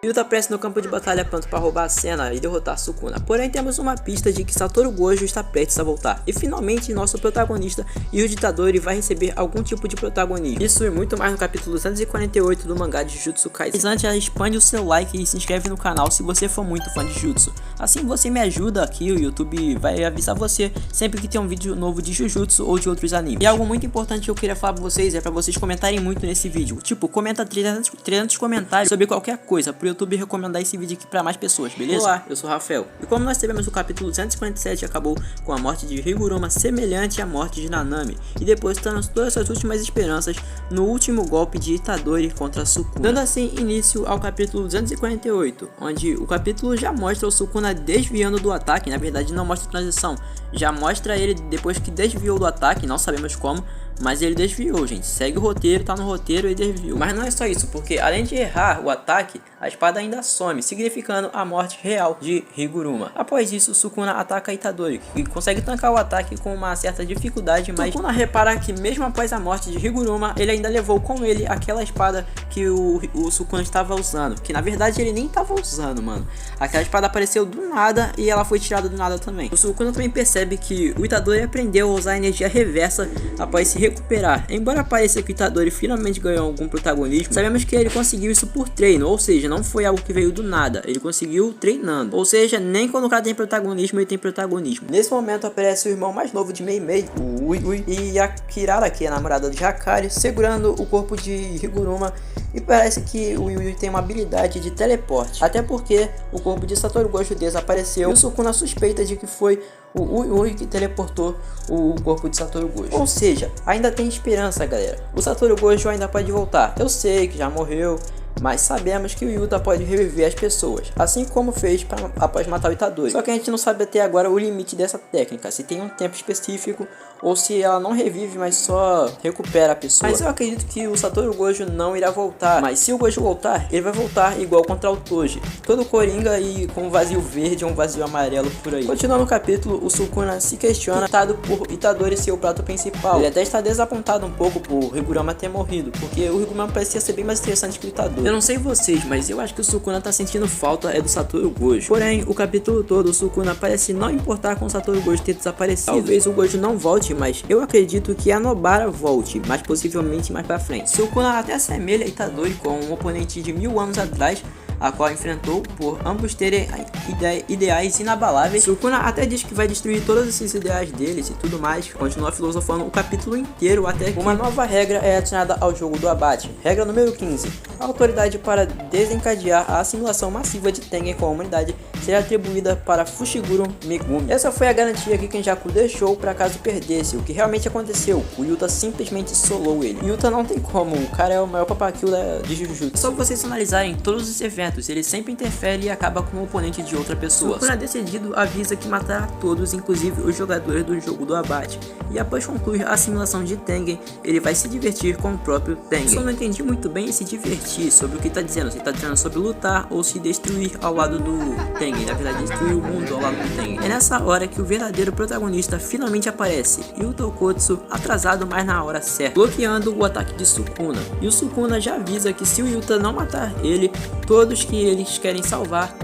Yuta aparece no campo de batalha pronto para roubar a cena e derrotar Sukuna, porém temos uma pista de que Satoru Gojo está prestes a voltar, e finalmente nosso protagonista Yuji Itadori vai receber algum tipo de protagonismo. Isso e muito mais no capítulo 248 do mangá de Jujutsu Kaisen. Mas antes, expande o seu like e se inscreve no canal se você for muito fã de Jujutsu. Assim você me ajuda aqui, o YouTube vai avisar você sempre que tem um vídeo novo de Jujutsu ou de outros animes. E algo muito importante que eu queria falar pra vocês é pra vocês comentarem muito nesse vídeo. Tipo, comenta 300 comentários sobre qualquer coisa, pro YouTube recomendar esse vídeo aqui pra mais pessoas, beleza? Olá, eu sou o Rafael. E como nós sabemos, o capítulo 247 acabou com a morte de Higuruma semelhante à morte de Nanami, e depositando todas suas últimas esperanças no último golpe de Itadori contra Sukuna, dando assim início ao capítulo 248, onde o capítulo já mostra o Sukuna desviando do ataque. Na verdade não mostra a transição, já mostra ele depois que desviou do ataque, não sabemos como, mas ele desviou, gente. Segue o roteiro, tá no roteiro e desviou. Mas não é só isso, porque além de errar o ataque, a espada ainda some, significando a morte real de Higuruma. Após isso, Sukuna ataca Itadori, que consegue tancar o ataque com uma certa dificuldade, mas Sukuna repara que mesmo após a morte de Higuruma, ele ainda levou com ele aquela espada que o Sukuna estava usando, que na verdade ele nem estava usando, mano. Aquela espada apareceu do nada e ela foi tirada do nada também. O Sukuna também percebe que o Itadori aprendeu a usar a energia reversa após se recuperar. Embora pareça que o Itadori finalmente ganhou algum protagonismo, sabemos que ele conseguiu isso por treino, ou seja, não foi algo que veio do nada, ele conseguiu treinando. Ou seja, nem quando o cara tem protagonismo, ele tem protagonismo. Nesse momento aparece o irmão mais novo de Mei Mei, o Ui, e a Kirara, que é a namorada de Hakari, segurando o corpo de Higuruma, e parece que o Ui tem uma habilidade de teleporte, até porque o corpo de Satoru Gojo desapareceu e o Sukuna suspeita de que foi o Ui que teleportou o corpo de Satoru Gojo. Ou seja, ainda tem esperança, galera. O Satoru Gojo ainda pode voltar. Eu sei que já morreu, mas sabemos que o Yuta pode reviver as pessoas, assim como fez após matar o Itadori. Só que a gente não sabe até agora o limite dessa técnica, se tem um tempo específico ou se ela não revive, mas só recupera a pessoa. Mas eu acredito que o Satoru Gojo não irá voltar, mas se o Gojo voltar, ele vai voltar igual contra o Toji, todo coringa e com um vazio verde ou um vazio amarelo por aí. Continuando o capítulo, o Sukuna se questiona, irritado por Itadori ser o prato principal. Ele até está desapontado um pouco por Higuruma ter morrido, porque o Higuruma parecia ser bem mais interessante que o Itadori. Eu não sei vocês, mas eu acho que o Sukuna tá sentindo falta do Satoru Gojo. Porém, o capítulo todo, o Sukuna parece não importar com o Satoru Gojo ter desaparecido. Talvez o Gojo não volte, mas eu acredito que a Nobara volte, mas possivelmente mais pra frente. Sukuna até assemelha Itadori com um oponente de 1000 anos atrás, a qual enfrentou por ambos terem ideais inabaláveis. Sukuna até diz que vai destruir todos esses ideais deles e tudo mais, continua filosofando o capítulo inteiro até que uma nova regra é adicionada ao jogo do abate. Regra número 15. A autoridade para desencadear a assimilação massiva de Tengen com a humanidade será atribuída para Fushiguro Megumi. Essa foi a garantia que Kenjaku deixou para caso perdesse, o que realmente aconteceu. O Yuta simplesmente solou ele. Yuta não tem como, o cara é o maior papakill de Jujutsu. Só vocês analisarem todos os eventos, ele sempre interfere e acaba com o oponente de outra pessoa. Sukuna decidido avisa que matará todos, inclusive os jogadores do jogo do abate, e após concluir a assimilação de Tengen, ele vai se divertir com o próprio Tengen. Só não entendi muito bem esse divertir sobre o que tá dizendo, se tá dizendo sobre lutar ou se destruir ao lado do Tengen, na verdade destruir o mundo ao lado do Tengen. É nessa hora que o verdadeiro protagonista finalmente aparece, Yuta Okkotsu, atrasado mas na hora certa, bloqueando o ataque de Sukuna. E o Sukuna já avisa que se o Yuta não matar ele, todos que eles querem salvar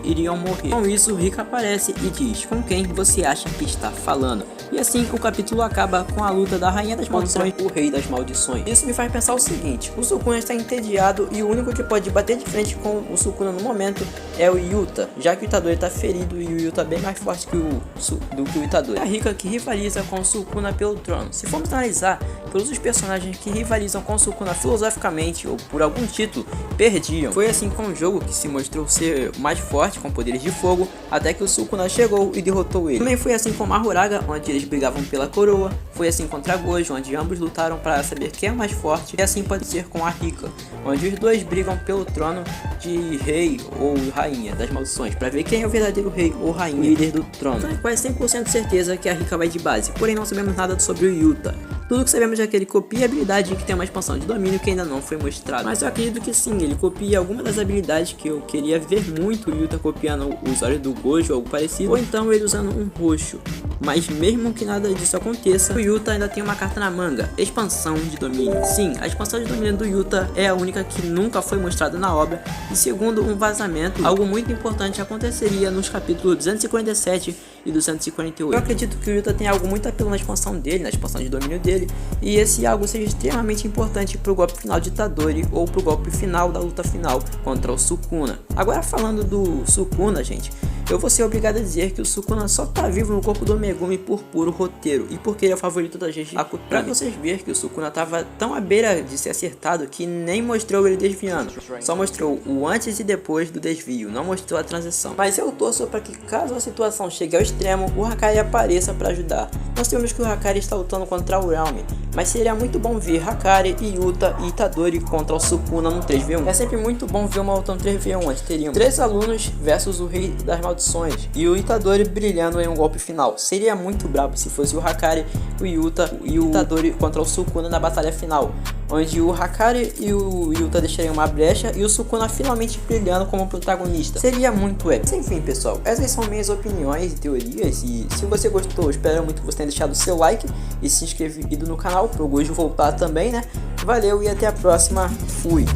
iriam morrer. Com isso, Rika aparece e diz: com quem você acha que está falando? E assim o capítulo acaba com a luta da Rainha das Maldições e o Rei das Maldições. Isso me faz pensar o seguinte: o Sukuna está entediado e o único que pode bater de frente com o Sukuna no momento é o Yuta, já que o Itadori está ferido e o Yuta é bem mais forte que do que o Itadori. A Rika que rivaliza com o Sukuna pelo trono. Se formos analisar todos os personagens que rivalizam com o Sukuna filosoficamente ou por algum título, perdiam. Foi assim com o jogo, que se mostrou ser mais forte com poderes de fogo, até que o Sukuna chegou e derrotou ele. Também foi assim com Mahuraga, onde eles brigavam pela coroa. Foi assim contra Gojo, onde ambos lutaram para saber quem é o mais forte. E assim pode ser com a Rika, onde os dois brigam pelo trono de rei ou rainha das maldições, para ver quem é o verdadeiro rei ou rainha, líder do trono. Então é quase 100% certeza que a Rika vai de base, porém não sabemos nada sobre o Yuta. Tudo que sabemos é que ele copia a habilidade e que tem uma expansão de domínio que ainda não foi mostrada. Mas eu acredito que sim, ele copia alguma das habilidades que eu queria ver muito o Yuta copiando os olhos do Gojo ou algo parecido, ou então ele usando um roxo. Mas mesmo que nada disso aconteça, o Yuta ainda tem uma carta na manga: expansão de domínio. Sim, a expansão de domínio do Yuta é a única que nunca foi mostrada na obra, e segundo um vazamento, algo muito importante aconteceria nos capítulos 247 e 248. Eu acredito que o Yuta tem algo muito apelo na expansão dele, na expansão de domínio dele, e esse algo seja extremamente importante pro golpe final de Itadori ou pro golpe final da luta final contra o Sukuna. Agora falando do Sukuna, gente, eu vou ser obrigado a dizer que o Sukuna só tá vivo no corpo do Megumi por puro roteiro e porque ele é o favorito da gente Akutami. Pra vocês verem que o Sukuna tava tão à beira de ser acertado que nem mostrou ele desviando, só mostrou o antes e depois do desvio, não mostrou a transição. Mas eu torço para que, caso a situação chegue ao extremo, o Hakari apareça para ajudar. Nós temos que o Hakari está lutando contra o Realm, mas seria muito bom ver Hakari, Yuta e Itadori contra o Sukuna no 3v1. É sempre muito bom ver uma luta no 3v1, onde teriam 3 alunos versus o Rei das Maldições e o Itadori brilhando em um golpe final. Seria muito brabo se fosse o Hakari, o Yuta e o Itadori contra o Sukuna na batalha final, onde o Hakari e o Yuta deixariam uma brecha e o Sukuna finalmente brilhando como protagonista. Seria muito épico. Enfim, pessoal, essas são minhas opiniões e teorias, e se você gostou, espero muito que você tenha deixado o seu like e se inscrevido no canal pro Gojo voltar também, né? Valeu e até a próxima. Fui!